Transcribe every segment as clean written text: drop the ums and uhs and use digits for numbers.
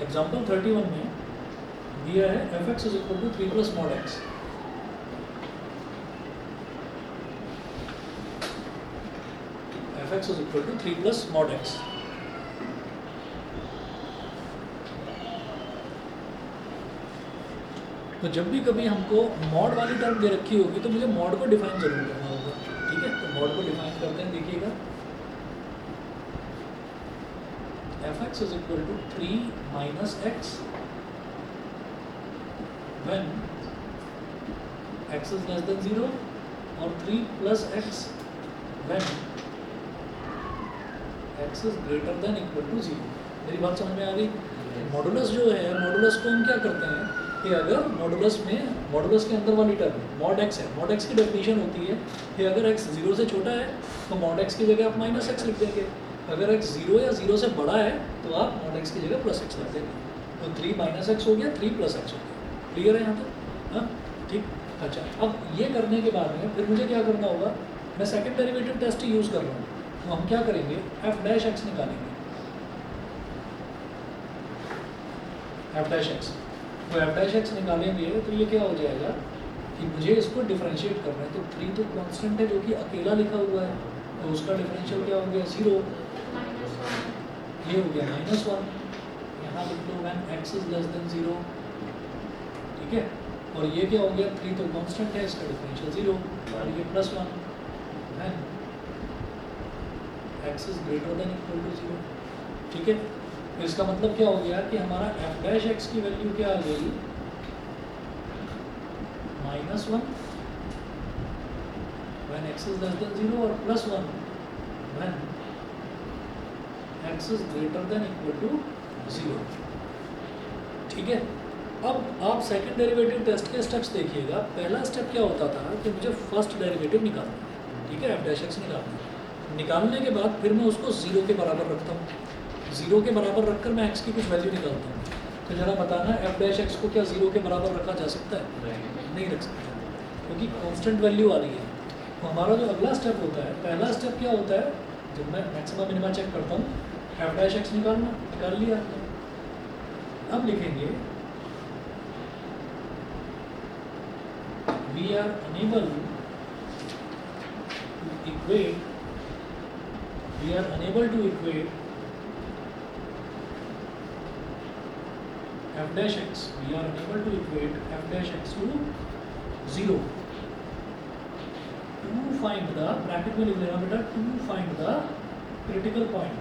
Example 31 में दिया है fx is equal to 3 plus mod x. fx is equal to 3 plus mod x. तो जब भी कभी हमको मॉड वाली टर्म दे रखी होगी तो मुझे मॉड को डिफाइन जरूर करना होगा। ठीक है, तो मॉड को डिफाइन करते हैं, देखिएगा fx is equal to 3 minus x when x is less than 0 और 3 plus x when x is greater than equal to 0। मेरी बात समझ में आ गई? मॉडुलस जो है, मॉडुलस को हम क्या करते हैं कि अगर मॉडुलस में मॉडुलस के अंदर वाली टर्म मॉड एक्स है, मॉड एक्स की डेफिनेशन होती है कि अगर x 0 से छोटा है तो मॉड एक्स की जगह आप माइनस एक्स लिख देंगे, अगर x 0 या 0 से बड़ा है तो आप मॉड एक्स की जगह प्लस एक्स लिख देंगे। तो 3 माइनस एक्स हो गया, 3 प्लस एक्स हो गया। क्लियर है यहाँ तक? हाँ ठीक। अच्छा, अब ये करने के बाद में फिर मुझे क्या करना होगा, मैं सेकंड डेरिवेटिव टेस्ट ही यूज़ कर रहा हूँ, तो हम क्या करेंगे, f डैश x निकालेंगे। f डैश x, तो f डैश x निकालेंगे तो ये क्या हो जाएगा कि मुझे इसको डिफरेंशिएट करना है। तो 3 तो कांस्टेंट है जो कि अकेला लिखा हुआ है, तो उसका डिफरेंशियल क्या हो गया, 0। ये हो गया -1। यहाँ लिख लो when x is less than 0। ठीक है, और ये क्या हो गया, 3 तो कांस्टेंट है, इसका डिफरेंशियल 0, और ये +1 when x is greater than equal to 0। ठीक है, तो इसका मतलब क्या हो गया कि हमारा f डैश x की वैल्यू क्या आ गई, -1 when x is less than 0 और +1 when x is greater than equal to 0। ठीक है, अब आप सेकंड डेरिवेटिव टेस्ट के स्टेप्स देखिएगा। पहला स्टेप क्या होता था कि मुझे फर्स्ट डेरिवेटिव निकालना है। ठीक है, f डैश x निकालना है। निकालने के बाद फिर मैं उसको 0 के बराबर रखता हूँ, 0 के बराबर रखकर मैं x की कुछ वैल्यू निकालता हूँ। तो जरा बताना, f डैश x को क्या 0 के बराबर रखा जा सकता है? नहीं रख सकता, क्योंकि कांस्टेंट वैल्यू आ रही है। तो हमारा जो अगला स्टेप होता है, पहला स्टेप क्या होता है, जब मैं मैक्सिमम मिनिमा चेक करता हूँ, f डैश x निकालना, निकाल लिया। अब लिखेंगे we are unable to equate f dash x, we are unable to equate f dash x to 0 to find the, bracket में लिख लेना बेटा, to find the critical point।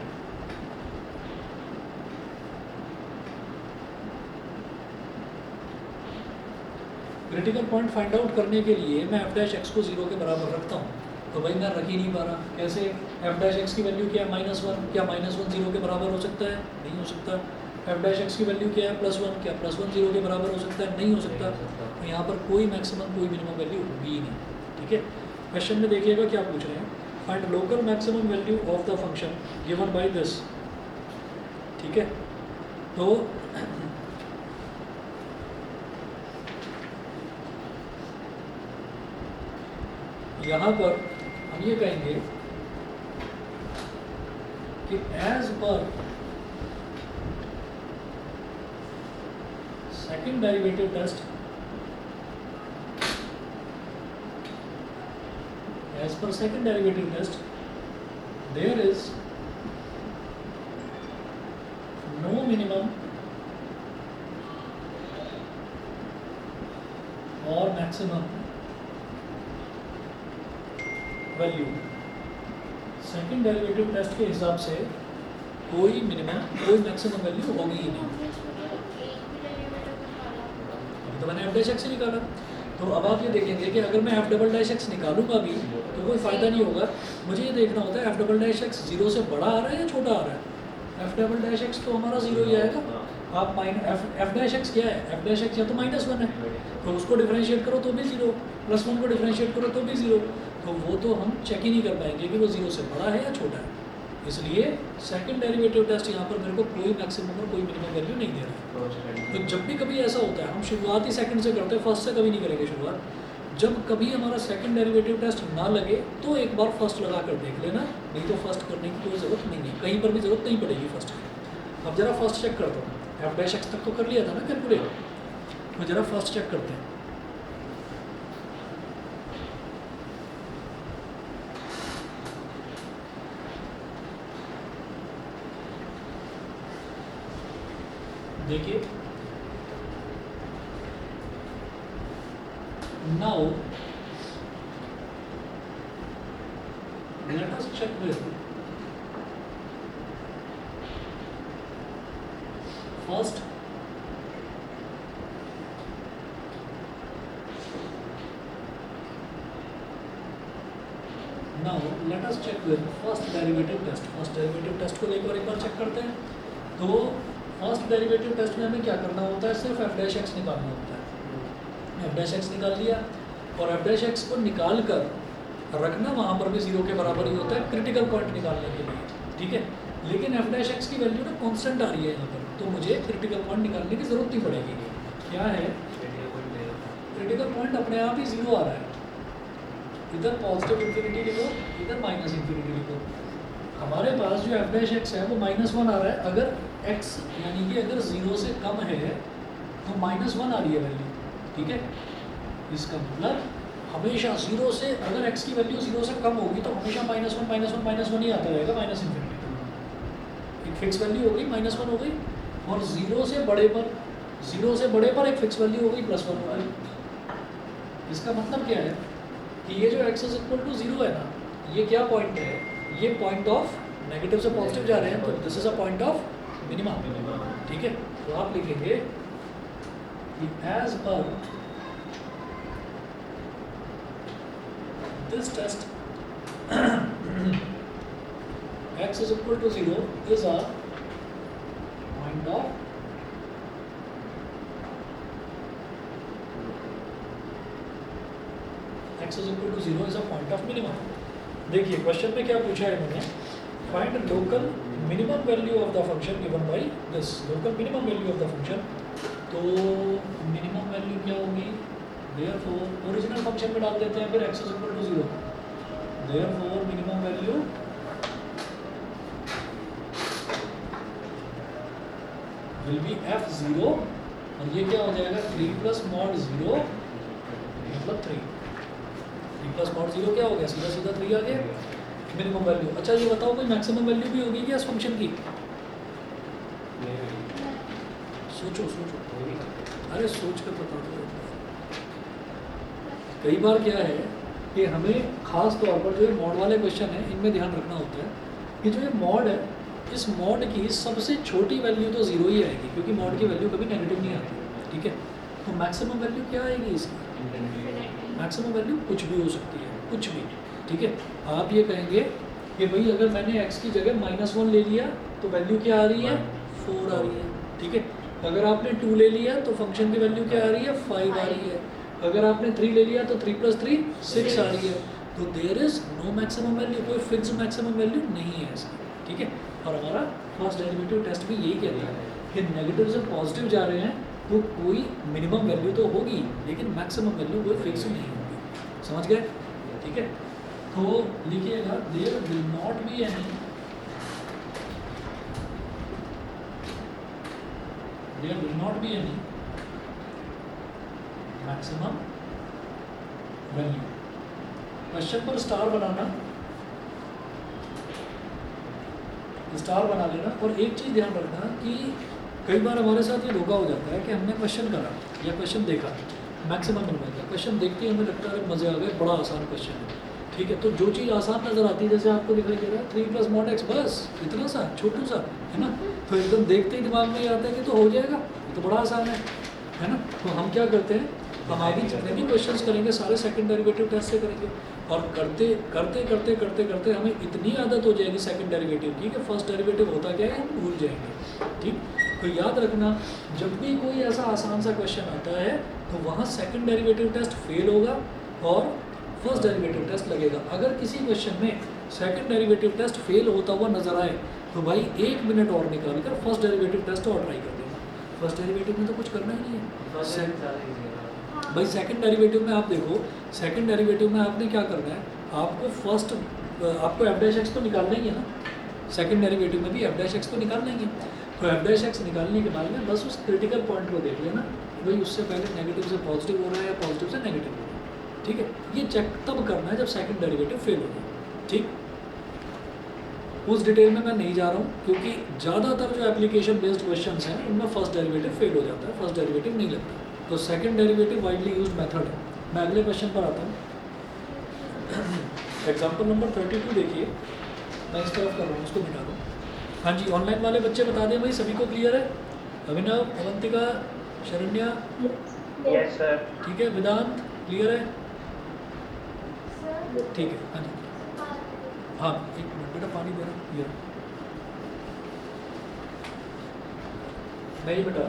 Critical point find out करने के लिए मैं f डैश x को 0 के बराबर रखता हूँ। तो भाई मैं रख ही नहीं पा रहा, कैसे? f डैश x की वैल्यू क्या है, -1, क्या -1 0 के बराबर हो सकता है? नहीं हो सकता। f डैश x की वैल्यू क्या है, +1, क्या +1 0 के बराबर हो सकता है? नहीं हो सकता। तो यहाँ पर कोई मैक्सिमम कोई मिनिमम वैल्यू होगी ही नहीं। ठीक है, क्वेश्चन में देखिएगा क्या पूछ रहे हैं, find local maximum value of the function given by this. ठीक है, तो यहाँ पर हम ये कहेंगे कि एज पर second derivative test, as per second derivative test, there is no minimum or maximum value. Second derivative test के हिसाब से कोई मिनिमम कोई मैक्सिमम वैल्यू होगी ही नहीं। अभी तो मैंने f डैश x निकाला, तो अब आप ये देखेंगे कि अगर मैं f डबल डैश x निकालूंगा भी तो कोई फ़ायदा नहीं होगा। मुझे ये देखना होता है f डबल डैश x 0 से बड़ा आ रहा है या छोटा आ रहा है। f डबल डैश x तो हमारा 0 ही आएगा। आप f डैश x क्या है, f डैश x या तो -1 है, तो उसको डिफरेंशिएट करो तो भी 0, +1 को डिफरेंशिएट करो तो भी 0। तो वो तो हम चेक ही नहीं कर पाएंगे कि वो 0 से बड़ा है या छोटा है। इसलिए सेकंड डेरिवेटिव टेस्ट यहाँ पर मेरे को कोई मैक्सिमम और कोई मिनिमम वैल्यू नहीं दे रहा है। तो जब भी कभी ऐसा होता है, हम शुरुआत ही सेकंड से करते हैं, फर्स्ट से कभी नहीं करेंगे शुरुआत। जब कभी हमारा सेकंड डेरिवेटिव टेस्ट ना लगे तो एक बार फर्स्ट लगा कर देख लेना, नहीं तो फर्स्ट करने की कोई ज़रूरत नहीं है, कहीं पर भी ज़रूरत नहीं पड़ेगी फर्स्ट की। अब जरा फर्स्ट चेक करता हूँ, एफ डैश एक्स तक तो कर लिया था ना कैलकुलेट, तो जरा फर्स्ट चेक करते हैं। देखिए now let us check with first now let us check with first derivative test. First derivative test को एक बार चेक करते हैं। तो फर्स्ट डेरिवेटिव टेस्ट में हमें क्या करना होता है, सिर्फ एफ डैश एक्स निकालना होता है। एफ डैश एक्स निकाल लिया और एफ डैश एक्स को निकाल कर रखना वहाँ पर भी जीरो के बराबर ही होता है क्रिटिकल पॉइंट निकालने के लिए, ठीक है। लेकिन एफ डैश एक्स की वैल्यू ना कांस्टेंट आ रही है यहाँ पर, तो मुझे क्रिटिकल पॉइंट निकालने की ज़रूरत नहीं पड़ेगी। क्या है क्रिटिकल पॉइंट, अपने आप ही जीरो आ रहा है। इधर पॉजिटिव इन्फिनिटी लिखो, इधर माइनस इन्फिनिटी लिखो। हमारे पास जो एफ डैश एक्स है वो -1 आ रहा है। अगर x यानी कि अगर 0 से कम है तो -1 आ रही है वैल्यू, ठीक है। इसका मतलब हमेशा 0 से, अगर x की वैल्यू 0 से कम होगी तो हमेशा -1 ही आता रहेगा, माइनस इन्फिनिटी। एक फिक्स वैल्यू हो गई -1 हो गई, और 0 से बड़े पर एक फिक्स वैल्यू हो गई +1 हो गई। इसका मतलब क्या है कि ये जो x इज इक्वल टू 0 है ना, ये क्या पॉइंट है, ये पॉइंट ऑफ नेगेटिव से पॉजिटिव जा रहे हैं, तो this is a point of minimum, ठीक है। तो आप लिखेंगे कि एज पर this test x is equal to 0 is a point of x is equal to 0 is a point of minimum। देखिए क्वेश्चन में क्या पूछा है इन्होंने, find local minimum value of the function given by this. Local minimum value of the function, तो minimum value क्या होगी, therefore original function में डाल देते हैं फिर x is equal to 0। Therefore minimum value will B f0, और ये क्या हो जाएगा 3 + mod 0 मतलब 3 + mod 0 क्या हो गया, सीधा सीधा 3 आ गया मिनिमम वैल्यू। अच्छा ये बताओ कोई मैक्सिमम वैल्यू भी होगी क्या इस फंक्शन की, सोचो अरे सोच कर बता दो। कई बार क्या है कि हमें खास तौर पर जो ये मॉड वाले क्वेश्चन है इनमें ध्यान रखना होता है कि जो ये मॉड है, इस मॉड की सबसे छोटी वैल्यू तो 0 ही आएगी, क्योंकि मॉड की वैल्यू कभी नेगेटिव नहीं आती, ठीक है। तो मैक्सिमम वैल्यू क्या आएगी इसकी, मैक्सिमम वैल्यू कुछ भी हो सकती है, कुछ भी, ठीक है। आप ये कहेंगे कि भाई अगर मैंने x की जगह -1 ले लिया तो वैल्यू क्या आ रही है, 4 आ रही है, ठीक है। अगर आपने 2 ले लिया तो फंक्शन की वैल्यू क्या आ रही है, 5 आ रही है। अगर आपने 3 ले लिया तो 3 + 3 6 आ रही है। तो there is no maximum value, कोई फिक्स मैक्सिमम वैल्यू नहीं है इसकी, ठीक है। और हमारा फर्स्ट डेरिवेटिव टेस्ट भी यही कहता है कि नेगेटिव से पॉजिटिव जा रहे हैं तो कोई मिनिमम वैल्यू तो होगी, लेकिन मैक्सिमम वैल्यू कोई फिक्स नहीं होगी। समझ गए, ठीक है। तो लिखिएगा there will not be any maximum value. Question पर स्टार बनाना, स्टार बना लेना। और एक चीज़ ध्यान रखना कि कई बार हमारे साथ ये धोखा हो जाता है कि हमने क्वेश्चन करा या क्वेश्चन देखा मैक्सिमम मिनिमम का, क्वेश्चन देखते ही हमें लगता है मज़े आ गए, बड़ा आसान क्वेश्चन है, ठीक है। तो जो चीज़ आसान नज़र आती है, जैसे आपको दिखाई दे रहा है 3 + mod x, बस इतना सा छोटू सा है ना, तो एकदम देखते ही दिमाग में ये आता है कि तो हो जाएगा, ये तो बड़ा आसान है ना। तो हम क्या करते हैं, हम आगे जितने भी क्वेश्चंस करेंगे सारे सेकंड डेरिवेटिव टेस्ट से करेंगे, और करते करते करते करते करते हमें इतनी आदत हो जाएगी सेकंड डेरिवेटिव की कि फर्स्ट डेरिवेटिव होता क्या है हम भूल जाएंगे, ठीक। तो याद रखना जब भी कोई ऐसा आसान सा क्वेश्चन आता है तो वहाँ सेकंड डेरिवेटिव टेस्ट फेल होगा और फर्स्ट डेरिवेटिव टेस्ट लगेगा। अगर किसी क्वेश्चन में सेकंड डेरिवेटिव टेस्ट फेल होता हुआ नजर आए तो भाई 1 मिनट और निकाल कर फर्स्ट डेरिवेटिव टेस्ट और ट्राई कर देना। फर्स्ट डेरिवेटिव में तो कुछ करना ही नहीं है भाई। सेकंड डेरिवेटिव में आप देखो, सेकंड डेरिवेटिव में आपने क्या करना है, आपको f' x तो निकालना ही है ना, सेकंड डेरिवेटिव में भी f' x तो निकालना ही है। तो एफ डैश एक्स निकालने के बाद में बस उस क्रिटिकल पॉइंट को देख लेना, भाई उससे पहले नेगेटिव से पॉजिटिव हो रहा है या पॉजिटिव से नेगेटिव हो रहा है, ठीक है। ये चेक तब करना है जब सेकंड डेरिवेटिव फेल हो जाए, ठीक। उस डिटेल में मैं नहीं जा रहा हूँ क्योंकि ज़्यादातर जो एप्लीकेशन बेस्ड क्वेश्चन हैं उनमें फर्स्ट डेरिवेटिव फेल हो जाता है, फर्स्ट डेरिवेटिव नहीं लगता। तो second derivative widely used method है। मैं अगले क्वेश्चन पर आता हूँ। एग्जाम्पल नंबर 32 देखिए, मैं इस तरफ कर रहा हूँ, उसको मिटा दूँ। हाँ जी, ऑनलाइन वाले बच्चे बता दें भाई, सभी को क्लियर है? अभिनव, अवंतिका, शरण्या, यस सर। ठीक है। वेदांत क्लियर है? ठीक है। हाँ जी, हाँ एक मिनट बेटा, पानी दे रहा हूँ। ये नहीं बेटा,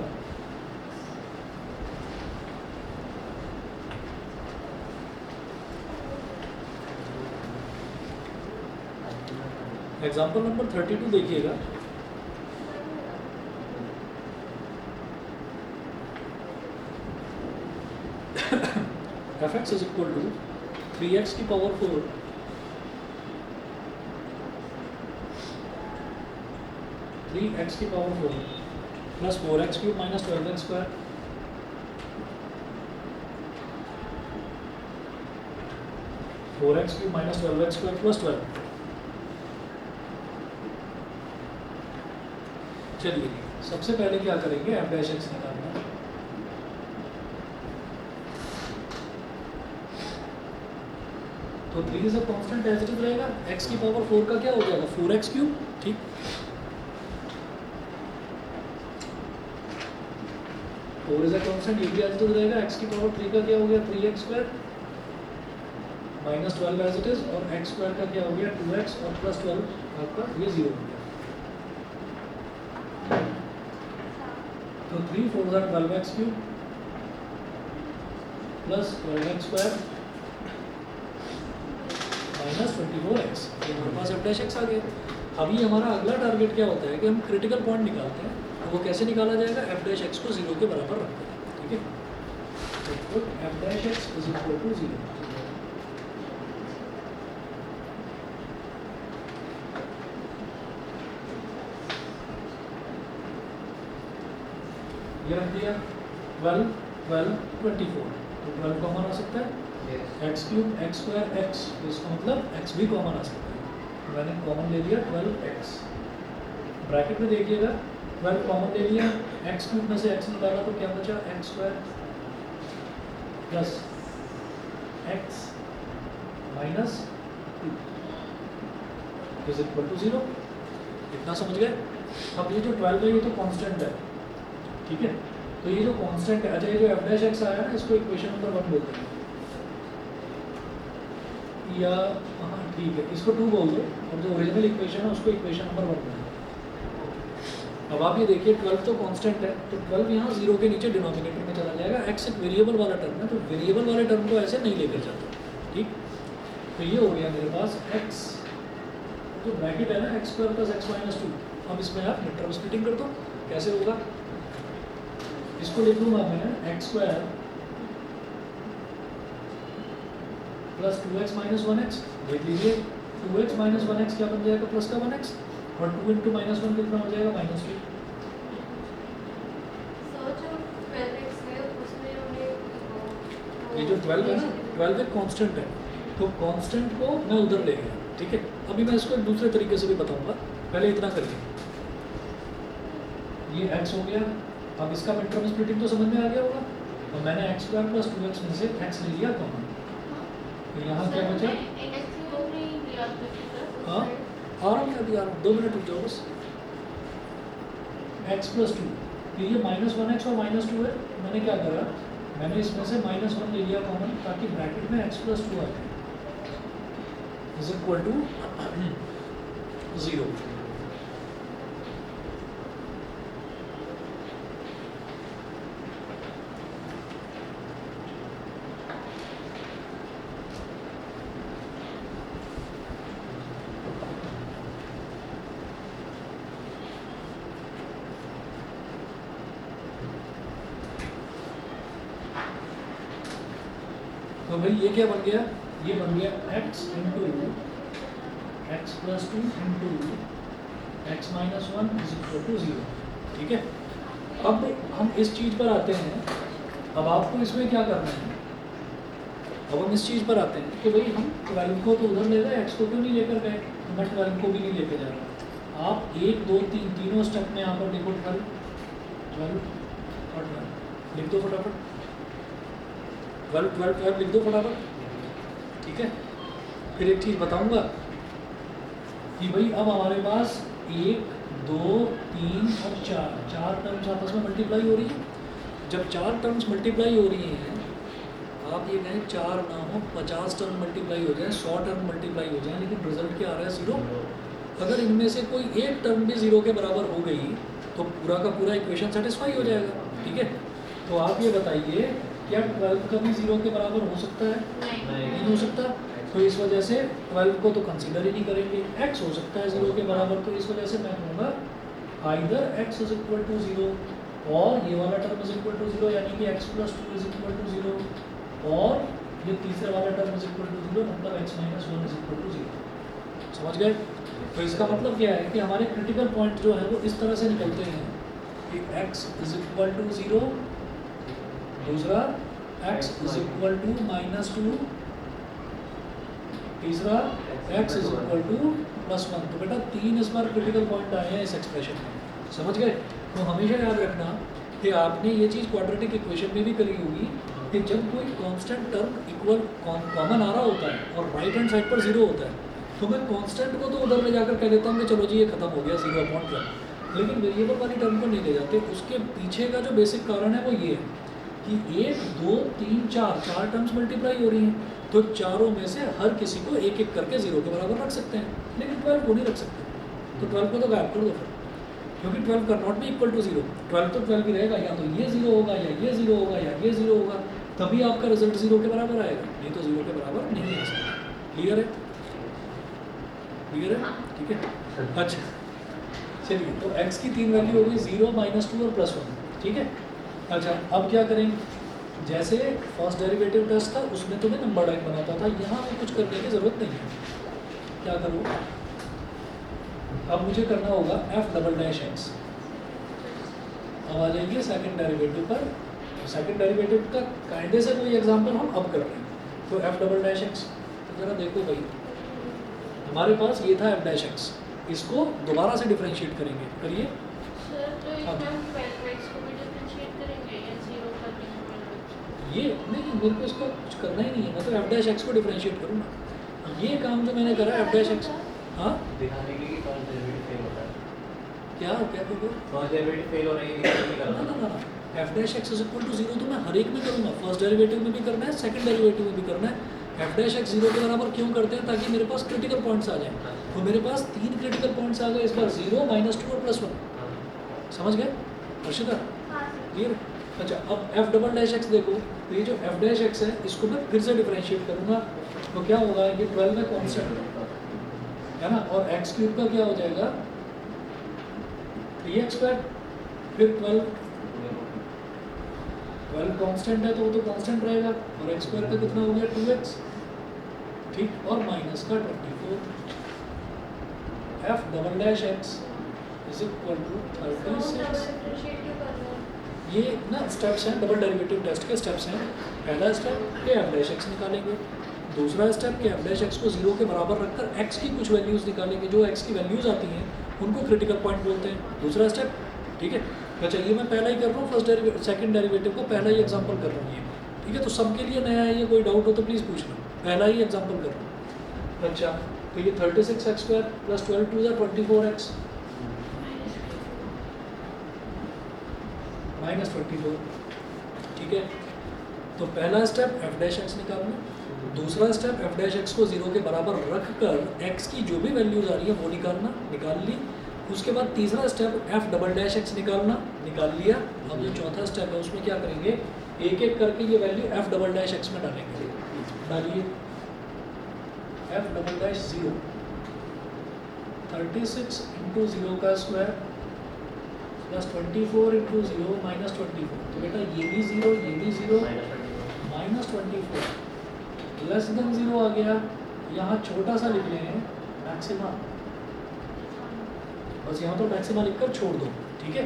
एग्जाम्पल नंबर 32 देखिएगा। F x is equal to 3x की पावर 4 3x की power 4 plus 4x cube minus 12x square, four x cube minus 12x square plus 12। चलिए सबसे पहले क्या करेंगे, एफ डैश एक्स निकालना है। तो 3 is a constant as it is रहेगा, x की पावर 4 का क्या हो जाएगा 4x क्यूब, ठीक। 4 इज अ कांस्टेंट, ये भी एज इट इज रहेगा, x की पावर 3 का क्या हो गया 3x square minus 12 as it is, और x स्क्वायर का क्या हो गया 2x और प्लस 12 आपका ये 0 हो गया। तो 3 4 12x cube plus 12x square minus 24x, ये हमारे पास एफ डैश एक्स आ गया। अभी हमारा अगला टारगेट क्या होता है कि हम क्रिटिकल पॉइंट निकालते हैं। तो वो कैसे निकाला जाएगा, एफ डैश एक्स को 0 के बराबर रखते हैं, ठीक है। तो f dash x is equal to 0, ये रख दिया 12 12 24, तो 12 कॉमन आ सकता है, x cube x square x, तो इसका मतलब एक्स भी कॉमन आ सकता है। मैंने कॉमन ले लिया 12x, ब्रैकेट में देखिएगा 12 कॉमन ले लिया, एक्स क्यूब में से एक्स निकाला तो क्या बचा x square plus x minus 2 is equal to 0। इतना समझ गए? अब ये जो 12 है ये तो कांस्टेंट है, ठीक है। तो ये जो कांस्टेंट है, अच्छा ये जो एफ डैश एक्स आया ना, इसको इक्वेशन नंबर 1 बोलते हैं, या हाँ ठीक है, इसको 2 बोल दो, और जो ओरिजिनल इक्वेशन है उसको इक्वेशन नंबर 1 बोल दो। अब आप ये देखिए 12 तो कांस्टेंट है, तो 12 यहाँ 0 के नीचे डिनोमिनेटर में चला जाएगा। x एक वेरिएबल वाला टर्म है, तो वेरिएबल वाले टर्म को ऐसे नहीं लेकर जाते, ठीक। तो ये हो गया मेरे पास x, जो ब्रैकेट है ना x square plus x minus 2। अब इसमें आप मिड टर्म स्प्लिटिंग कर दो, कैसे होगा, इसको लिख दूंगा मैं x square plus 2x minus 1x, देख लीजिए 2x माइनस 1x क्या बन जाएगा प्लस का 1x, और 2 इंटू माइनस 1 कितना हो जाएगा माइनस 2। ये जो 12 है ना, 12 एक कांस्टेंट है, तो कांस्टेंट को मैं उधर ले गया, ठीक है। अभी मैं इसको एक दूसरे तरीके से भी बताऊंगा, पहले इतना करिए, ये x हो गया। अब इसका मिड टर्म स्प्लिटिंग तो समझ में आ गया होगा, तो मैंने एक्स स्क्वायर प्लस 2x में से x ले लिया कॉमन, तो यहाँ क्या बचा, हाँ आ रहा हूँ अभी, आ रहा हूँ, 2 मिनट रुक जाओ बस। x प्लस 2, ये माइनस 1x और माइनस 2 है, मैंने क्या करा, मैंने इसमें से माइनस 1 ले लिया कॉमन, ताकि ब्रैकेट में x प्लस 2 आ जाए इज इक्वल टू 0। तो भाई ये क्या बन गया, ये बन गया x into x plus 2 into x minus 1 is equal to 0। ठीक है, अब हम इस चीज़ पर आते हैं। अब आपको इसमें क्या करना है, अब हम इस चीज़ पर आते हैं कि भाई हम 12 को तो उधर ले गए, एक्स को क्यों नहीं लेकर गए, तो मैं 12 को भी नहीं लेके जा रहा। आप 1 2 3 तीनों स्टेप में यहाँ पर लिखो 12 12 और 12 लिख दो फटाफट, 12 12 12 लिख दो फटाफट। ठीक है, फिर एक चीज़ बताऊंगा कि भाई अब हमारे पास 1 2 3 और 4 टर्म्स आपस में मल्टीप्लाई हो रही है। जब 4 टर्म्स मल्टीप्लाई हो रही हैं, आप ये कहें 4 ना हो 50 टर्म मल्टीप्लाई हो जाए, 100 टर्म मल्टीप्लाई हो जाए, लेकिन रिजल्ट क्या आ रहा है, 0। अगर इनमें से कोई एक टर्म भी 0 के बराबर हो गई तो पूरा का पूरा इक्वेशन सेटिस्फाई हो जाएगा। ठीक है, तो आप ये बताइए क्या 12 का भी 0 के बराबर हो सकता है? नहीं हो सकता। तो इस वजह से 12 को तो कंसीडर ही नहीं करेंगे। x हो सकता है 0 के बराबर, तो इस वजह से मैं कहूँगा either x is equal to 0 और ये वाला टर्म इज इक्वल टू 0, यानी कि x plus 2 is equal to 0, और ये तीसरे वाला टर्म इज इक्वल टू 0, मतलब x minus 1 is equal to 0। समझ गए? तो इसका मतलब क्या है कि हमारे क्रिटिकल पॉइंट जो है वो इस तरह से निकलते हैं कि x इज इक्वल टू 0, दूसरा x इज इक्वल टू -2, तीसरा x इज इक्वल टू +1। तो बेटा 3 इस बार क्रिटिकल पॉइंट आए हैं इस एक्सप्रेशन में। समझ गए? तो हमेशा याद रखना कि आपने ये चीज़ क्वाड्रेटिक इक्वेशन में भी करी होगी कि जब कोई कांस्टेंट टर्म इक्वल कॉमन आ रहा होता है और राइट हैंड साइड पर 0 होता है, तो मैं कांस्टेंट को तो उधर ले जाकर कह देता हूँ कि चलो जी ये खत्म हो गया 0/12, लेकिन वेरिएबल वाली टर्म को नहीं ले जाते। उसके पीछे का जो बेसिक कारण है वो ये है कि 1 2 3 4 टर्म्स मल्टीप्लाई हो रही हैं, तो चारों में से हर किसी को एक एक करके 0 के बराबर रख सकते हैं, लेकिन 12 को नहीं रख सकते। तो 12 को तो गायब कर दो फिर, क्योंकि 12 का नॉट भी इक्वल टू 0। 12 तो 12 ही रहेगा, या तो ये 0 होगा या ये 0 होगा या ये 0 होगा, तभी आपका रिजल्ट 0 के बराबर आएगा, नहीं तो 0 के बराबर नहीं आ सकता। क्लियर है? क्लियर है? ठीक है, अच्छा चलिए, तो x की 3 वैल्यू हो गई 0 -2 और +1। ठीक है, अच्छा अब क्या करेंगे, जैसे फर्स्ट डेरिवेटिव टेस्ट था उसमें तो मैं नंबर लाइन बनाता था, यहाँ में कुछ करने की ज़रूरत नहीं है। क्या करूँ, अब मुझे करना होगा f'(x). अब आ जाएंगे सेकंड डेरिवेटिव पर। सेकंड डेरिवेटिव का कायदे से कोई एग्जांपल हम अब कर रहे हैं। तो f'(x), तो ज़रा देखो भाई, हमारे पास ये था f'(x), इसको दोबारा से डिफरेंशिएट करेंगे, करिए। ये नहीं, मेरे को इसको कुछ करना ही नहीं है, मैं तो f'(x) को डिफरेंशिएट करूँगा। ये काम जो मैंने करा f'(x), हाँ दिखाने के लिए फर्स्ट डेरिवेटिव फेल होता है। क्या हो क्या देखो, फर्स्ट डेरिवेटिव फेल हो रहा है, ये नहीं करना। ना f'(x) इज इक्वल टू 0 तो मैं हर एक में करूँगा, फर्स्ट डेरिवेटिव में भी करना है, सेकंड डेरिवेटिव में भी करना है। f'(x) 0 के बराबर क्यों करते हैं, ताकि मेरे पास क्रिटिकल पॉइंट्स आ जाएं। तो मेरे पास 3 क्रिटिकल पॉइंट्स आ गए इस बार, 0 -2 और +1। समझ गए हर्षिता? क्लियर? अच्छा अब f'(x) देखो, तो ये जो f'(x) है इसको मैं फिर से डिफरेंशिएट करूँगा, तो क्या होगा, ये 12 में कॉन्स्टेंट है ना, और x³ का क्या हो जाएगा 3x², फिर 12 कांस्टेंट है तो वो तो कांस्टेंट रहेगा, और x² का कितना हो गया 2x, ठीक, और माइनस का 24। f'(x) is equal to 36। ये ना स्टेप्स हैं, डबल डेरिवेटिव टेस्ट के स्टेप्स हैं। पहला स्टेप के f'(x) निकालेंगे, दूसरा स्टेप के f'(x) को 0 के बराबर रखकर x की कुछ वैल्यूज़ निकालेंगे, जो x की वैल्यूज़ आती हैं उनको क्रिटिकल पॉइंट बोलते हैं, दूसरा स्टेप। ठीक है, अच्छा ये मैं पहला ही कर रहा हूँ, फर्स्ट डेरिवेटिव सेकंड डेरिवेटिव का पहला ही एग्जांपल कर रहा हूँ ये। ठीक है, तो सबके लिए नया है, ये कोई डाउट हो तो प्लीज़ पूछना, पहला ही एग्जांपल कर रहा हूँ। अच्छा तो ये 36x² + 12 2 24x -24। ठीक है, तो पहला स्टेप f'(x) निकालना, दूसरा स्टेप f'(x) को 0 के बराबर रखकर x की जो भी वैल्यूज़ आ रही है वो निकालना, निकाल ली। उसके बाद तीसरा स्टेप f'(x) निकालना, निकाल लिया। अब जो चौथा स्टेप है उसमें क्या करेंगे, एक एक करके ये वैल्यू f'(x) में डालेंगे। डालिए f'(0), 36 × 0 का स्क्वायर + 24 × 0 -24। तो बेटा ये भी 0, ये भी 0, -24 <0 आ गया। यहाँ छोटा सा लिख लें मैक्सिमा, बस यहाँ तो मैक्सिमा लिखकर छोड़ दो। ठीक है,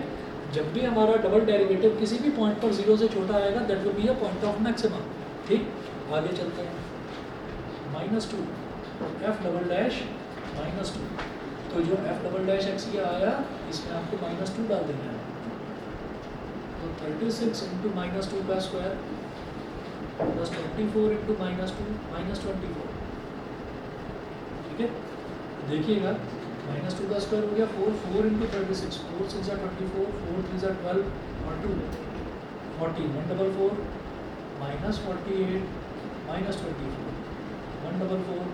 जब भी हमारा डबल डेरिवेटिव किसी भी पॉइंट पर 0 से छोटा आएगा that will be a point of maxima. ठीक, आगे चलते हैं। -2 एफ डबल डैश -2, तो जो एफ डबल डैश एक्स ये आया इसमें आपको -2 डाल देना है। तो 36 इंटू -2 का स्क्वायर प्लस 24 इंटू -2 -24। ठीक है, देखिएगा -2 का स्क्वायर हो गया 4 इंटू 36, 4 6 24, 4 3 12 और 2 14, 144 -48 -24 144,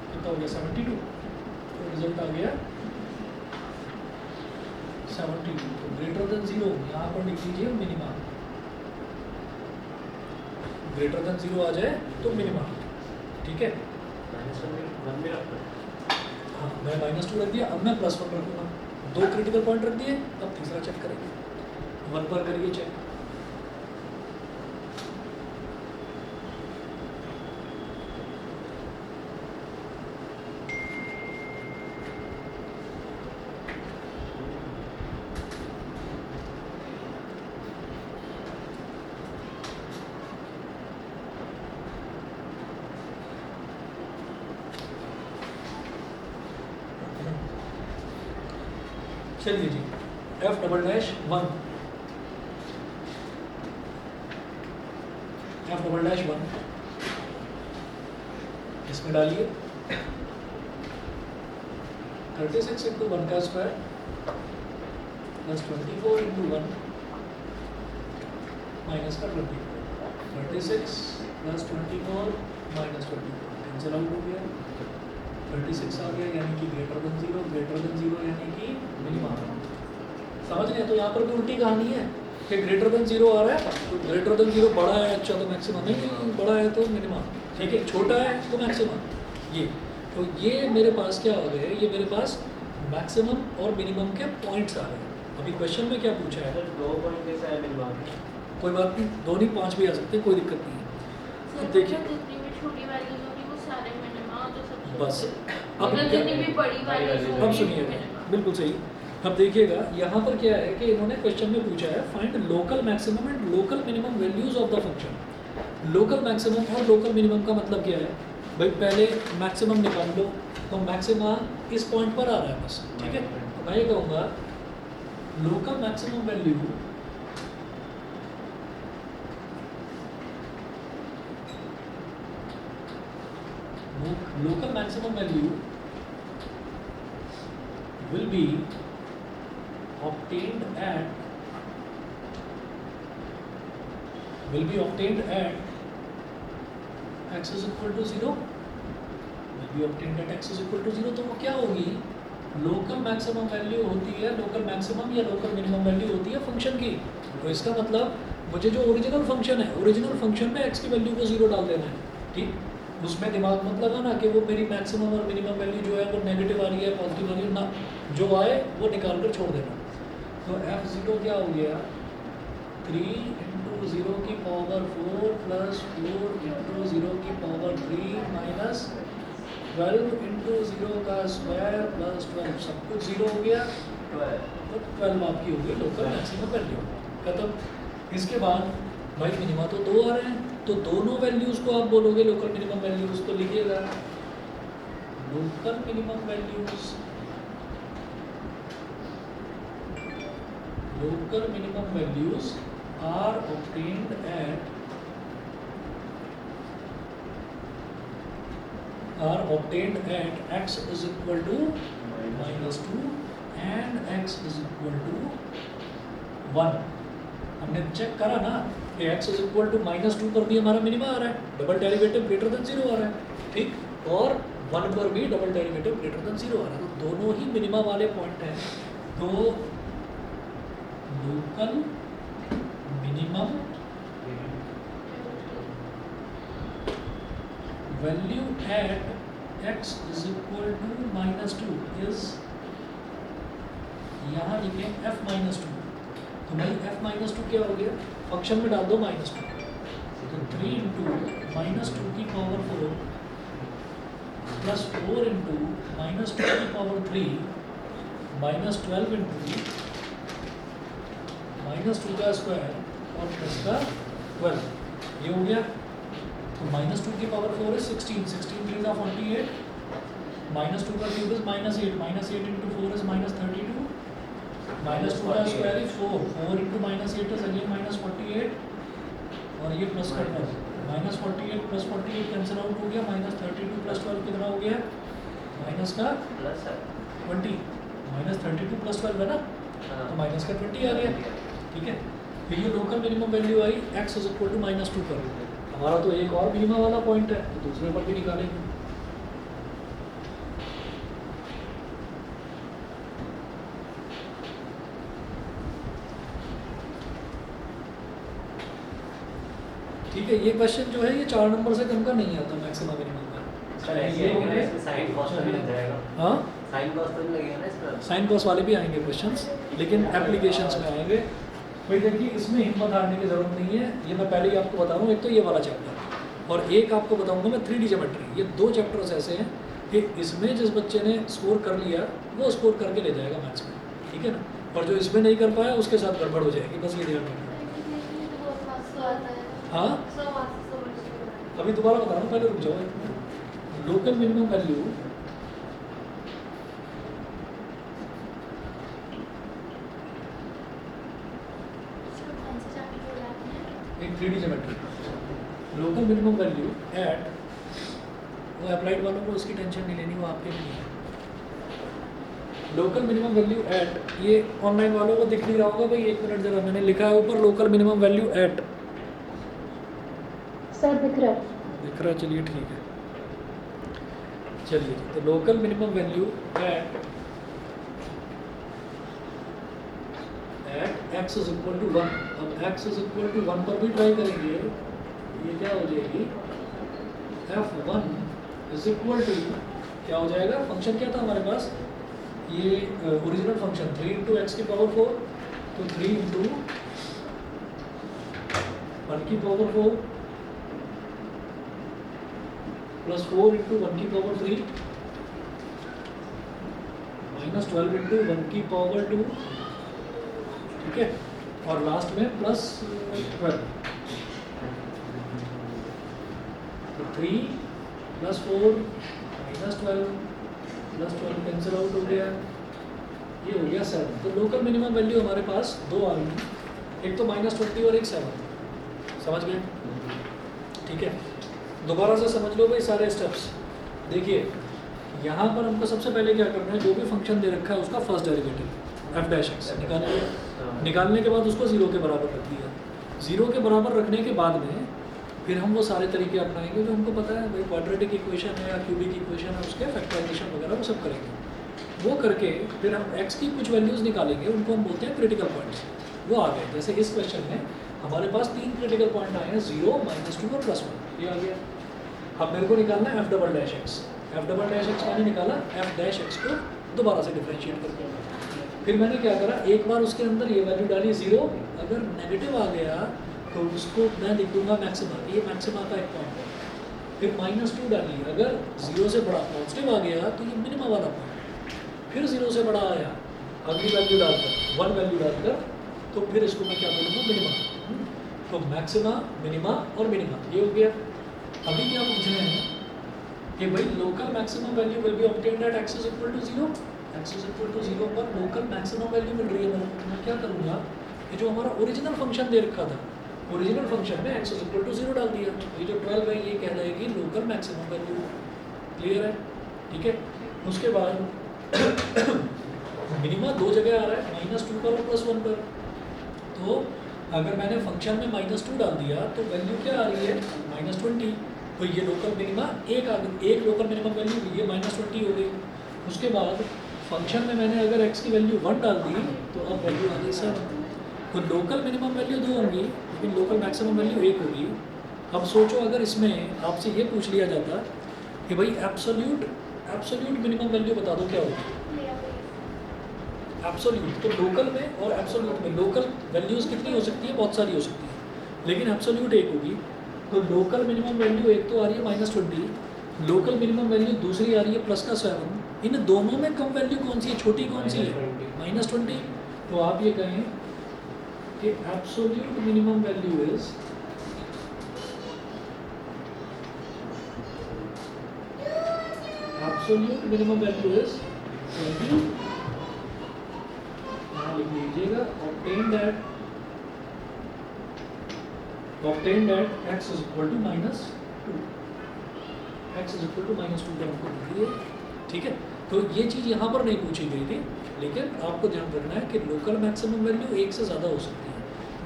कितना हो गया 72। तो रिजल्ट आ गया 72। तो ग्रेटर देन 0 यहाँ पर लिख लीजिए मिनिमा, ग्रेटर देन 0 आ जाए तो मिनिमा। ठीक है, -1 में रखना है। हाँ मैं -2 रख दिया, अब मैं +1 रखूँगा। 2 क्रिटिकल पॉइंट रख दिए, अब तीसरा चेक करेंगे। 1 पर करिए चेक। चलिए जी, f double dash 1, f double dash 1 इसमें डालिए 36 इंटू 1 का स्क्वायर प्लस 24 इंटू 1 माइनस का 24, 36 प्लस 24 माइनस 24 कैंसिल आउट हो गया। 36 आ गया यानी कि ग्रेटर देन 0, ग्रेटर देन 0 यानी कि मिनिमा। समझ गए? तो यहाँ पर भी उल्टी कहानी है कि ग्रेटर देन 0 आ रहा है तो ग्रेटर देन 0 बड़ा है अच्छा तो मैक्सिमम, नहीं बड़ा है तो मिनिमा। ठीक है, छोटा है तो मैक्सिमम। ये तो ये मेरे पास क्या हो गए, ये मेरे पास मैक्सिमम और मिनिमम के पॉइंट्स आ रहे हैं। अभी क्वेश्चन में क्या पूछा है, सर 2 पॉइंट कैसा है मिनिमा? कोई बात नहीं, 2 नहीं 5 भी आ सकते हैं, कोई दिक्कत नहीं है। सर देखिए जितनी भी छोटी वैल्यूज होगी वो सारे मिनिमा तो सब बस अब मतलब क्या- जितनी भी बड़ी वैल्यूज अब होगी सुनिएगा, मिनिमा। बिल्कुल सही। अब देखिएगा यहाँ पर क्या है कि इन्होंने क्वेश्चन में पूछा है find local maximum and local minimum values of the function. Local maximum और लोकल मिनिमम का मतलब क्या है भाई, पहले मैक्सिमम निकाल लो, तो मैक्सिमा इस पॉइंट पर आ रहा है बस। ठीक है, तो मैं ये कहूँगा local maximum value local maximum value will be obtained at x is equal to 0, will be obtained at x is equal to 0। तो वो क्या होगी, लोकल मैक्सिमम वैल्यू होती है, लोकल मैक्सिमम या लोकल मिनिमम वैल्यू होती है फंक्शन की। तो इसका मतलब मुझे जो ओरिजिनल फंक्शन है, ओरिजिनल फंक्शन में x की वैल्यू को 0 डाल देना है। ठीक, उसमें दिमाग मत लगाना कि वो मेरी मैक्सिमम और मिनिमम वैल्यू जो है वो नेगेटिव आ रही है पॉजिटिव आ रही है, ना, जो आए वो निकाल कर छोड़ देना। तो f0 क्या हो गया 3 इंटू 0 की पावर 4 प्लस 4 इंटू 0 की पावर 3 माइनस 12 इंटू 0 का स्क्वायर प्लस 12, सब कुछ 0 हो गया। 12 तो 12 आपकी हो गई लोकल मैक्सिमम वैल्यू खत्म। इसके बाद भाई मिनिमा तो 2 आ रहे हैं, तो दोनों वैल्यूज़ को आप बोलोगे लोकल मिनिमम वैल्यूज़, तो लिखिएगा local minimum values, local minimum values are obtained at x is equal to -2 and x is equal to 1। हमने चेक करा ना कि x इज इक्वल टू -2 पर भी हमारा मिनिमा आ रहा है, डबल डेरिवेटिव ग्रेटर देन 0 आ रहा है। ठीक, और 1 पर भी डबल डेरिवेटिव ग्रेटर देन 0 आ रहा है, तो दोनों ही मिनिमा वाले पॉइंट हैं। तो local minimum value at x is equal to -2 is, यहाँ लिखें f-2। तो भाई f-2 क्या हो गया, फंक्शन में डाल दो -2, तो 3 इंटू -2 की पावर 4 प्लस 4 इंटू -2 की पावर 3 -12 इंटू -2 का स्क्वायर और प्लस का 12, ये हो गया। तो -2 की पावर 4 is 16, 16 3 are 48, -2 का क्यूब इज -8, -8 into 4 is -32, -2 का square is 4, 4 into -8 is again -48, और ये प्लस का 12, -48 प्लस 48 कैंसिल आउट हो गया, -32 प्लस 12 कितना हो गया, माइनस का प्लस है 20, -32 प्लस 12 है ना, तो माइनस का 20 आ गया, ठीक है। फिर ये लोकल मिनिमम वैल्यू आई x इज इक्वल टू -2 पर। हमारा तो एक और मिनिमम वाला पॉइंट है, तो दूसरे पर भी निकालेंगे। ठीक है, ये क्वेश्चन जो है ये 4 नंबर से कम का नहीं आता मैक्सिमम मिनिमम का। चल ऐसे हो गया, इसमें साइन कॉस्ट भी लग जाएगा। हाँ, साइन कॉस्ट भी लगेगा ना इसका। साइन कॉस वाले भी आएंगे क्वेश्चंस, लेकिन एप्लीकेशंस में आएंगे। भाई देखिए, इसमें हिम्मत हारने की ज़रूरत नहीं है, ये मैं पहले ही आपको बता रहा हूँ। एक तो ये वाला चैप्टर और एक आपको बताऊँगा मैं 3D ज्योमेट्री। ये 2 चैप्टर्स ऐसे हैं कि इसमें जिस बच्चे ने स्कोर कर लिया वो स्कोर करके ले जाएगा मैथ्स में, ठीक है ना, और जो इसमें नहीं कर पाया उसके साथ गड़बड़ हो जाएगी, बस ये ध्यान रखना। हाँ, अभी दोबारा बता रहा हूँ, पहले रुक जाओ। लोकल मिनिमम वैल्यू एक 3D geometry, local minimum value at, वो अप्लाइड वालों को उसकी टेंशन नहीं लेनी, वो आपके लिए है। लोकल मिनिमम वैल्यू एट, ये ऑनलाइन वालों को दिख नहीं रहा होगा भाई, 1 मिनट जरा, मैंने लिखा है ऊपर local minimum value at. Sir दिख रहा है। दिख रहा है, चलिए ठीक है। चलिए, तो local minimum value at x is equal to 1। अब x इज इक्वल टू 1 पर भी ट्राई करेंगे, ये क्या हो जाएगी, f1 इज इक्वल टू, क्या हो जाएगा, फंक्शन क्या था हमारे पास, ये ओरिजिनल फंक्शन 3 इंटू एक्स की पावर 4, तो 3 इंटू 1 की पावर 4 प्लस 4 इंटू 1 की पावर 3 माइनस 12 इंटू 1 की पावर 2, ठीक है, और लास्ट में प्लस 12, तो 3 plus 4 minus 12 plus 12 cancel out हो गया, ये हो गया 7। तो लोकल मिनिमम वैल्यू हमारे पास 2 आ गई, एक तो -20 और एक 7, समझ गए, ठीक है। दोबारा से समझ लो भाई सारे स्टेप्स। देखिए, यहाँ पर हमको सबसे पहले क्या करना है, जो भी फंक्शन दे रखा है उसका first derivative f dash x निकालने के बाद उसको 0 के बराबर रख दिया। 0 के बराबर रखने के बाद में फिर हम वो सारे तरीके अपनाएंगे जो हमको पता है भाई, क्वाड्रेटिक इक्वेशन है या क्यूबिक इक्वेशन है, उसके फैक्टराइजेशन वगैरह वो सब करेंगे। वो करके फिर हम x की कुछ वैल्यूज़ निकालेंगे, उनको हम बोलते हैं क्रिटिकल पॉइंट्स। वो आ गए, जैसे इस क्वेश्चन में हमारे पास 3 क्रिटिकल पॉइंट आए हैं, 0, -2 और +1, ये आ गया। अब मेरे को निकालना है f double dash x. f double dash x मैंने निकाला, f डैश एक्स को दोबारा से डिफ्रेंशिएट करके। फिर मैंने क्या करा, एक बार उसके अंदर ये वैल्यू डाली 0, अगर नेगेटिव आ गया तो उसको मैं लिख दूंगा मैक्सिमा, ये मैक्सिमा का एक पॉइंट है। फिर -2 डाली, अगर 0 से बड़ा पॉजिटिव आ गया तो ये मिनिमा वाला पॉइंट। फिर 0 से बड़ा आया, अगली वैल्यू डालकर 1 वैल्यू डालकर, तो फिर इसको मैं क्या बोलूँगा, मिनिमा। तो मैक्सिमा, मिनिमा और मिनिमा, ये हो गया। अभी क्या पूछ रहे हैं कि भाई local maximum value will be obtained at x is equal to 0, x is equal to 0 पर लोकल मैक्सिमम वैल्यू मिल रही है मेरे को। तो मैं क्या करूँगा, ये जो हमारा ओरिजिनल फंक्शन दे रखा था, ओरिजिनल फंक्शन में x इज इक्वल टू 0 डाल दिया, तो ये जो 12 है ये कह जाएगी लोकल मैक्सिमम वैल्यू। क्लियर है, ठीक है। उसके बाद मिनिमा 2 जगह आ रहा है, -2 पर और +1 पर। तो अगर मैंने फंक्शन में -2 डाल दिया तो वैल्यू क्या आ रही है, -20। तो ये लोकल मिनिमा एक आ गई, एक लोकल मिनिमम वैल्यू, ये -20 हो गई। उसके बाद फंक्शन में मैंने अगर x की वैल्यू 1 डाल दी तो अब वैल्यू आ गई 7। तो लोकल मिनिमम वैल्यू 2 होंगी, लेकिन लोकल मैक्सिमम वैल्यू 1 होगी। अब सोचो अगर इसमें आपसे ये पूछ लिया जाता कि भाई एब्सोल्यूट मिनिमम वैल्यू बता दो क्या होगी। एब्सोल्यूट, तो लोकल में और एब्सोल्यूट में लोकल वैल्यूज़ कितनी हो सकती है, बहुत सारी हो सकती है, लेकिन एब्सोल्यूट 1 होगी। तो लोकल मिनिमम वैल्यू एक तो आ रही है -20, लोकल मिनिमम वैल्यू दूसरी आ रही है +7। इन दोनों में कम वैल्यू कौन सी है, छोटी कौन सी है, -20। तो आप ये कहें कि absolute minimum value is absolute minimum value is 20, यहाँ लिख लीजिएगा obtained at x is equal to -2, x is equal to -2 का हमको लिख दिया, ठीक है। तो ये चीज़ यहाँ पर नहीं पूछी गई थी, लेकिन आपको ध्यान रखना है कि लोकल मैक्सिमम वैल्यू एक से ज़्यादा हो सकती है,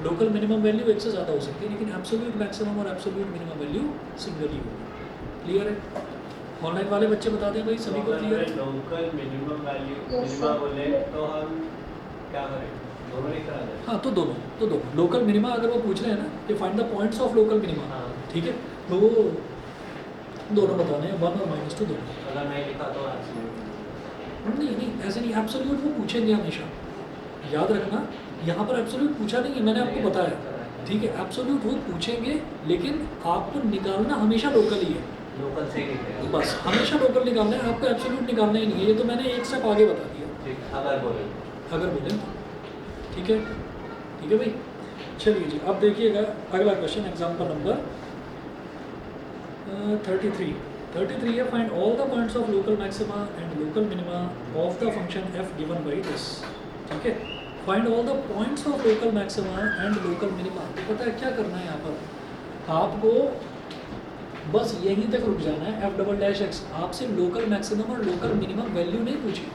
लोकल मिनिमम वैल्यू एक से ज़्यादा हो सकती है, लेकिन एब्सोल्यूट मैक्सिमम और एब्सोल्यूट मिनिमम वैल्यू सिंगल ही होगी। क्लियर है? ऑनलाइन वाले बच्चे बता दें भाई, सभी को क्लियर है? लोकल मिनिमम वैल्यू मिनिमम बोले तो हम क्या करें, दोनों ही करा दें? हाँ, तो दोनों लोकल मिनिमा अगर वो पूछ रहे हैं ना कि find the points of local minima, हाँ। ठीक है, तो वो दोनों बताने हैं, 1 और -2 दोनों। अगर नहीं लिखा तो नहीं ऐसे नहीं, एब्सोल्यूट वो पूछेंगे हमेशा, याद रखना। यहाँ पर एब्सोल्यूट पूछा नहीं है, मैंने आपको बताया, ठीक है। एब्सोल्यूट वो पूछेंगे, लेकिन आपको निकालना हमेशा लोकल ही है, लोकल से ही लिखे बस हमेशा लोकल निकालना है, आपको एब्सोल्यूट निकालना ही नहीं है। ये तो मैंने एक स्टेप आगे बता दिया, ठीक, अगर बोले ठीक है भाई। चलिए जी, अब देखिएगा अगला क्वेश्चन, एग्जाम्पल नंबर 33 है, find all the points of local maxima and local minima of the function f given by this, ठीक है। Find all the points of local maxima and local minima. तो पता है क्या करना है यहाँ पर, आपको बस यहीं तक रुक जाना है, f'(x) आपसे लोकल मैक्सिमम और लोकल मिनिमम वैल्यू नहीं पूछी,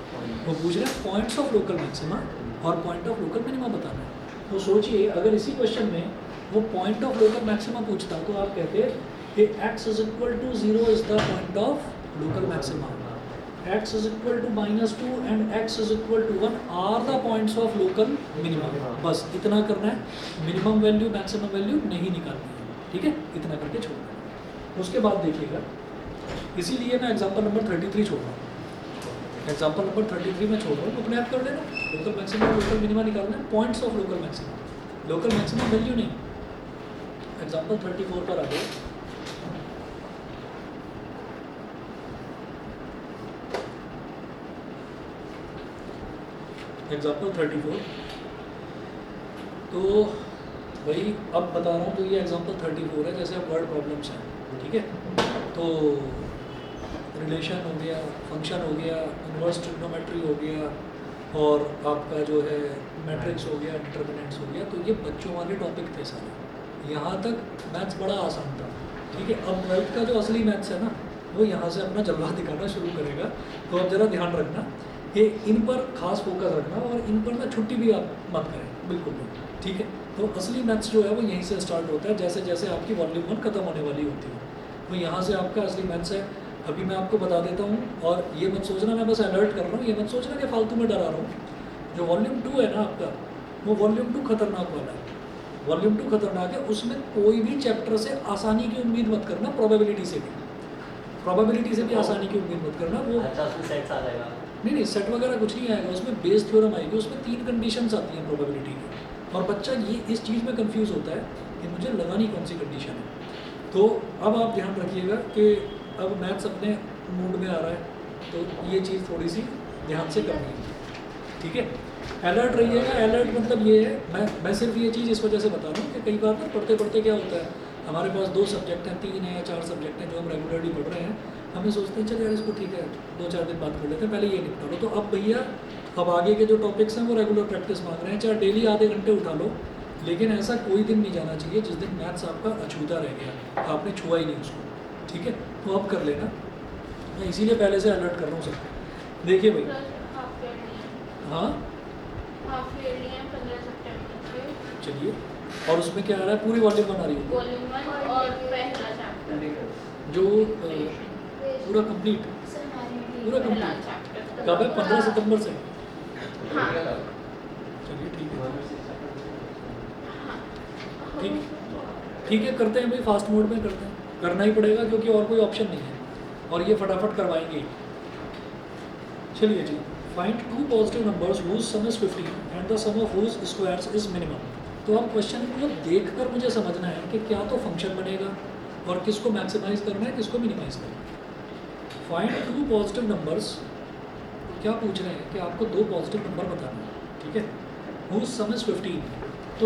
वो पूछ रहे हैं पॉइंट्स ऑफ लोकल मैक्सिमा और पॉइंट ऑफ लोकल मिनिमा बताना है। तो सोचिए, अगर इसी क्वेश्चन में वो पॉइंट ऑफ लोकल मैक्सिमा पूछता तो आप कहते कि x is equal to 0 is the point of local maxima, x is equal to -2 and x is equal to 1 are the points of local minima। बस इतना करना है, मिनिमम वैल्यू मैक्सिमम वैल्यू नहीं निकालनी है, ठीक है, इतना करके छोड़ना है। उसके बाद देखिएगा, इसीलिए मैं एग्जाम्पल नंबर 33 छोड़ रहा हूँ, एग्जाम्पल नंबर 33 में छोड़ रहा हूँ, अपने आप कर लेना। लोकल मैक्सिमम और लोकल मिनिमा निकालना है, points of local maximum, local maximum value नहीं। एग्जाम्पल 34 पर आ गए, एग्जाम्पल 34। तो भाई अब बता रहा हूँ, तो ये एग्जाम्पल 34 है, जैसे अब वर्ड प्रॉब्लम्स हैं, ठीक है। तो रिलेशन हो गया, फंक्शन हो गया, इनवर्स ट्रिग्नोमेट्री हो गया, और आपका जो है मैट्रिक्स हो गया, डिटर्मिनेंट्स हो गया। तो ये बच्चों वाले टॉपिक थे सारे, यहाँ तक मैथ्स बड़ा आसान था, ठीक है। अब 12th का जो असली मैथ्स है ना, वो यहाँ से अपना जलवा दिखाना शुरू करेगा। तो अब ज़रा ध्यान रखना कि इन पर खास फोकस रखना, और इन पर ना छुट्टी भी आप मत करें, बिल्कुल भी, ठीक है। तो असली मैथ्स जो है वो यहीं से स्टार्ट होता है, जैसे जैसे आपकी वॉल्यूम 1 खत्म होने वाली होती है, तो यहाँ से आपका असली मैथ्स है। अभी मैं आपको बता देता हूँ, और ये मत सोचना मैं बस अलर्ट कर रहा हूँ, ये मत सोचना कि फालतू में डरा रहा हूँ। जो वॉल्यूम 2 है ना आपका, वो वॉल्यूम 2 खतरनाक वाला है, वॉल्यूम 2 खतरनाक है। उसमें कोई भी चैप्टर से आसानी की उम्मीद मत करना, प्रोबेबिलिटी से भी आसानी की उम्मीद मत करना। वो अच्छा, उसमें सेट्स आ जाएगा? नहीं, सेट वगैरह कुछ नहीं आएगा, उसमें बेस थ्योरम आएगी, उसमें 3 कंडीशंस आती हैं प्रोबेबिलिटी की, और बच्चा ये इस चीज़ में कंफ्यूज होता है कि मुझे लगानी कौन सी कंडीशन है। तो अब आप ध्यान रखिएगा कि अब मैथ्स अपने मूड में आ रहा है, तो ये चीज़ थोड़ी सी ध्यान से करनी है, ठीक है। अलर्ट रहिएगा, अलर्ट मतलब ये है, मैं सिर्फ ये चीज़ इस वजह से बता रहा हूँ कि कई बार ना पढ़ते पढ़ते क्या होता है, हमारे पास 2 सब्जेक्ट हैं, 3 है या 4 सब्जेक्ट हैं जो हम रेगुलरली पढ़ रहे हैं, हमें सोचते हैं चल यार इसको ठीक है 2-4 दिन बाद कर लेते हैं, पहले ये निपटा लो। तो अब भैया, अब आगे के जो टॉपिक्स हैं वो रेगुलर प्रैक्टिस मांग रहे हैं, चाहे डेली आधे घंटे उठा लो, लेकिन ऐसा कोई दिन नहीं जाना चाहिए जिस दिन मैथ्स आपका अछूता रह गया, आपने छुआ ही नहीं उसको, ठीक है। तो अब कर लेना, मैं इसीलिए पहले से अलर्ट कर रहा हूँ सबको। देखिए भाई, हाँ चलिए, और उसमें क्या आ रहा है, पूरी वॉल्यूम 1 आ रही है, वॉल्यूम 1 और पहला चैप्टर जो पूरा कंप्लीट पहला चैप्टर कब है, 15 सितंबर से। हाँ चलिए ठीक है, हाँ ठीक है, करते हैं भाई, फास्ट मोड में करते हैं, करना ही पड़ेगा क्योंकि और कोई ऑप्शन नहीं है, और ये फटाफट करवाएंगे। चलिए जी, find 2 positive numbers whose sum is 15 and the sum of whose squares is minimum। तो अब क्वेश्चन को देखकर मुझे समझना है कि क्या तो फंक्शन बनेगा और किसको मैक्सिमाइज करना है, किसको मिनिमाइज करना है। फाइंड 2 पॉजिटिव नंबर्स, क्या पूछ रहे हैं कि आपको 2 पॉजिटिव नंबर बताना है, ठीक है। whose sum is 15. तो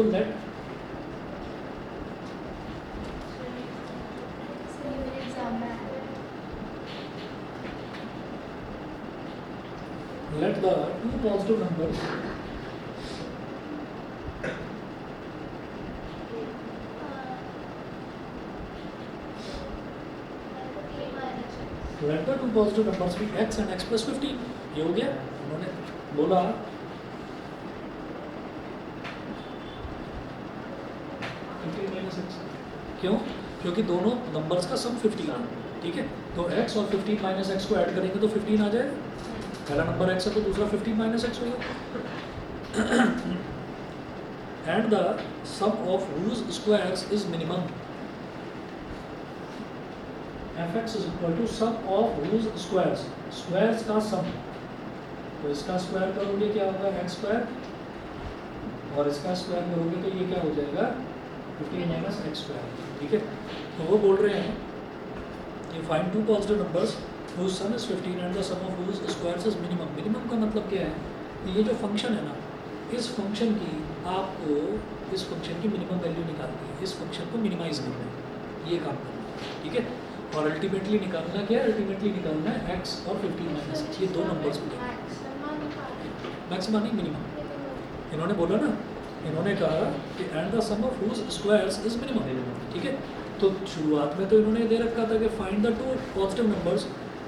let the two positive numbers let the two positive numbers be x and x plus 15. ये हो गया, उन्होंने बोला 15 minus x. क्यों? क्योंकि दोनों नंबर्स का सम 15 है, ठीक है? तो x और 15 माइनस एक्स को ऐड करेंगे तो 15 आ जाएगा. पहला नंबर x है तो दूसरा 15 माइनस एक्स होगा. And the sum of whose squares is minimum. fx is equal to sum of whose squares. Squares का सम. तो इसका स्क्वायर करोगे क्या होगा x स्क्वायर, और इसका स्क्वायर करोगे तो ये क्या हो जाएगा 15 माइनस एक्स स्क्वायर. ठीक है, तो वो बोल रहे हैं कि find two positive numbers whose sum is 15 and the sum of whose squares is minimum. Minimum का मतलब क्या है कि ये जो फंक्शन है ना, इस फंक्शन की आपको इस फंक्शन की मिनिमम वैल्यू निकालनी है, इस फंक्शन को मिनिमाइज करना है, ये काम करना है. ठीक है, और अल्टीमेटली निकालना क्या है, अल्टीमेटली निकालना है x और 15 माइनस एक्स, ये दो नंबर्स मिलेंगे. मैक्सिमम नहीं मिनिमम. इन्होंने बोला ना, इन्होंने कहा कि and the sum of whose squares is minimum. ठीक है, तो शुरुआत में तो इन्होंने दे रखा था कि find the two positive numbers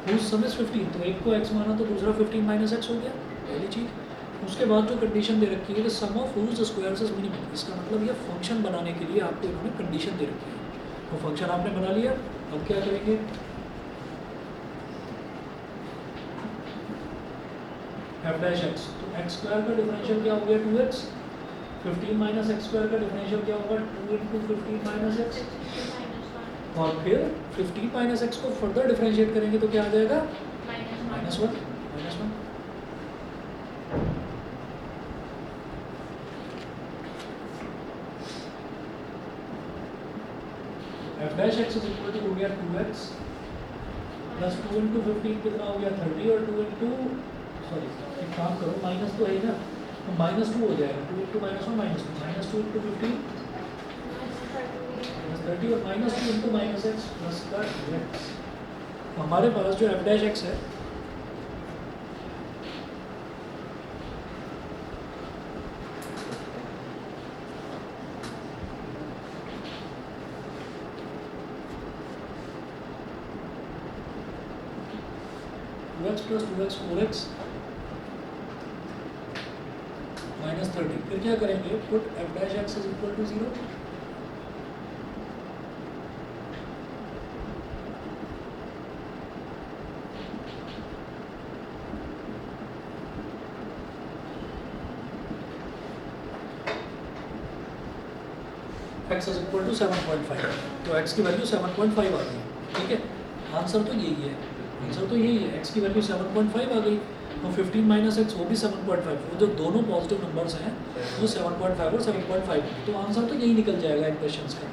whose sum is 15. तो एक को x माना तो दूसरा 15 माइनस एक्स हो गया, पहली चीज़. उसके बाद जो कंडीशन दे रखी है कि सम of whose squares is minimum, इसका मतलब ये फंक्शन बनाने के लिए आपको इन्होंने कंडीशन दे रखी है. तो फंक्शन आपने बना लिया, अब क्या करेंगे, f डैश x. तो x स्क्वायर का डिफरेंशियल क्या हो गया 2x. 15 माइनस एक्स स्क्वायर का डिफरेंशियल क्या होगा 2 इंटू 15 माइनस एक्स. और फिर 15 माइनस एक्स को फर्दर डिफरेंशिएट करेंगे तो क्या आ जाएगा minus one. F dash x is equal to हो गया 2x प्लस 2 इंटू 15 कितना हो गया 30, और 2 इंटू सॉरी एक काम करो, माइनस तो है ही ना, तो माइनस 2 हो जाएगा. 2 into minus one minus 2, minus 2 into 15 30, और minus 2 into minus x plus का एक्स. हमारे पास जो एफ डैश एक्स है x plus 2x 4x minus 30. फिर क्या करेंगे, put f dash x is equal to 0. x is equal to 7.5. तो x की वैल्यू 7.5 आ गई. ठीक है, आंसर तो यही है, आंसर तो यही है, x की वैल्यू 7.5 आ गई. तो 15 माइनस एक्स वो भी 7.5. वो जो दोनों पॉजिटिव नंबर्स हैं वो 7.5 और 7.5. तो आंसर तो यही निकल जाएगा इन क्वेश्चंस का.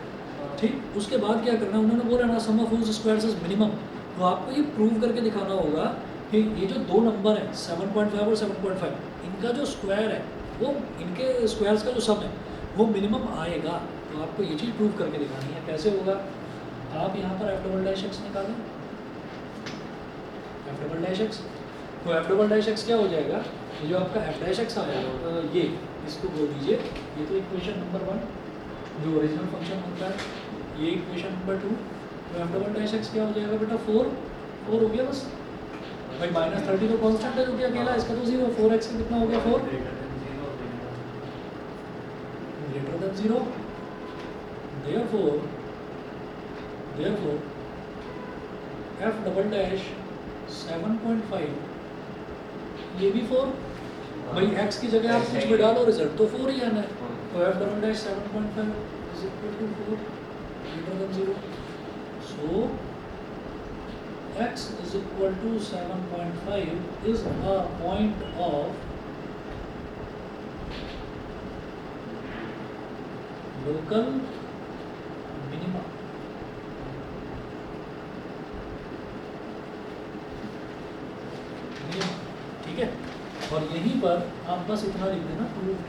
ठीक, उसके बाद क्या करना है, उन्होंने बोला ना सम of whose squares is minimum. तो आपको ये प्रूव करके दिखाना होगा कि ये जो दो नंबर हैं 7.5 और 7.5, इनका जो स्क्वायर है वो इनके स्क्वायर्स का जो सम है वो मिनिमम आएगा. तो आपको ये चीज़ प्रूव करके दिखानी है. कैसे होगा, आप यहाँ पर एफ डबल डैश एक्स निकालें, एफ डबल डैश एक्स. तो एफ डबल डैश एक्स क्या हो जाएगा, ये जो आपका एफ डैश एक्स आया ये इसको बोल दीजिए, ये तो इक्वेशन नंबर 1 जो ओरिजिनल फंक्शन होता है, ये इक्वेशन नंबर 2. तो एफ डबल डैश एक्स क्या हो जाएगा बेटा 4 हो गया बस भाई. माइनस 30 तो कॉन्स्टेंट है जो कि अकेला, इसका तो 0. 4x का कितना हो गया 4 greater than 0. therefore f double dash 7.5 ये भी 4. भाई x की जगह आप कुछ भी डालो, रिजल्ट तो 4 ही आना है. तो f double dash 7.5 is equal to 4 greater than 0. So x is equal to 7.5 is a point of local minima. ठीक है, और यहीं पर आप बस इतना लिख देना प्रूव्ड.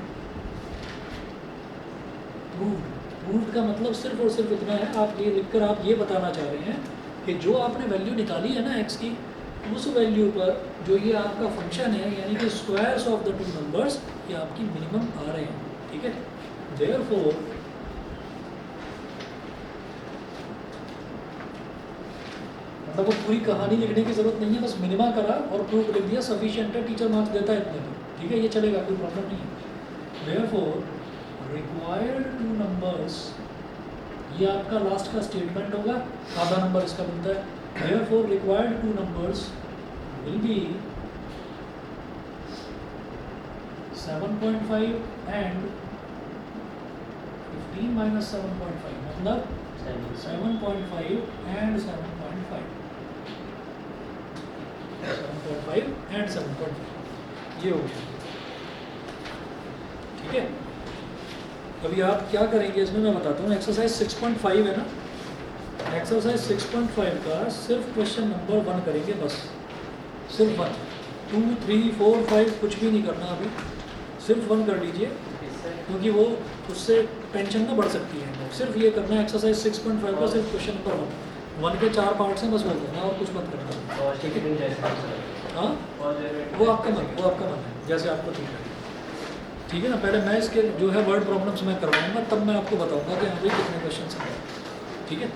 प्रूव्ड का मतलब सिर्फ और सिर्फ इतना है, आप ये लिखकर आप ये बताना चाह रहे हैं कि जो आपने वैल्यू निकाली है ना एक्स की, उस वैल्यू पर जो ये आपका फंक्शन है यानी कि squares of the two numbers ये आपकी मिनिमम आ रहे हैं, ठीक है। देयरफॉर मतलब वो पूरी कहानी लिखने की जरूरत नहीं है, बस मिनिमा करा और प्रूफ लिख दिया, सफिशिएंट है, टीचर मार्क्स देता है इतने पर, ठीक है, ये चलेगा, कोई प्रॉब्लम नहीं है। देयरफॉर रिक्वायर्ड टू नंबर्स, ये आपका लास्ट का स्टेटमेंट होगा, आधा नंबर इसका बनता है। Therefore required two numbers will be 7.5 and 15 minus 7.5 मतलब 7.5 एंड 7.5 एंड 7.5 ये हो गया, ठीक है। अभी आप क्या करेंगे इसमें मैं बताता हूँ। एक्सरसाइज 6.5 है ना, एक्सरसाइज 6.5 का सिर्फ क्वेश्चन नंबर 1 करेंगे बस, सिर्फ 1, 2, 3, 4, 5 कुछ भी नहीं करना अभी, सिर्फ 1 कर लीजिए क्योंकि वो उससे टेंशन ना बढ़ सकती है। सिर्फ ये करना है एक्सरसाइज 6.5 का सिर्फ क्वेश्चन नंबर 1 के 4 पार्ट्स हैं, बस वो करना और कुछ मत करना, ठीक है। हाँ वो आपका मन है, जैसे आपको ठीक है, ठीक है ना। पहले मैं इसके जो है वर्ड प्रॉब्लम्स मैं करवाऊंगा, तब मैं आपको बताऊंगा कि हाँ भाई कितने क्वेश्चन हैं, ठीक है।